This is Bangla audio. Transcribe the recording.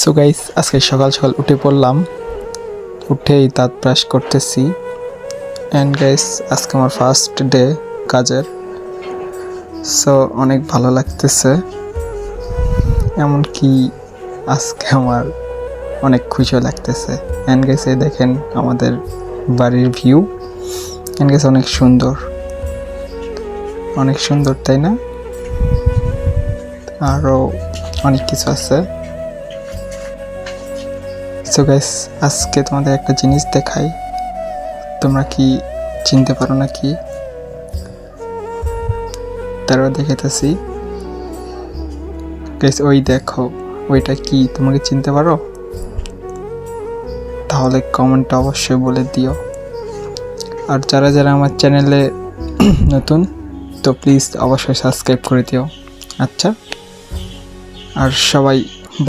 সো গাইস, আজকে সকাল সকাল উঠে পড়লাম, উঠেই দাঁত ব্রাশ করতেছি। অ্যান্ড গাইস, আজকে আমার ফার্স্ট ডে কাজের। সো অনেক ভালো লাগতেছে, এমনকি আজকে আমার অনেক খুশিও লাগতেছে। অ্যান্ড গাইস, এই দেখেন আমাদের বাড়ির ভিউ। অ্যান্ড গাইস, অনেক সুন্দর, অনেক সুন্দর, তাই না? আরও অনেক কিছু আছে। সো গাইস, আজকে তোমাদের একটা জিনিস দেখাই, তোমরা কি চিনতে পারো নাকি? তারও দেখাইতেছি গাইস, ওই দেখো, ওইটা কি তোমাকে চিনতে পারো? তাহলে কমেন্টে অবশ্যই বলে দিও। আর যারা যারা আমার চ্যানেলে নতুন, তো প্লিজ অবশ্যই সাবস্ক্রাইব করে দিও। আচ্ছা, আর সবাই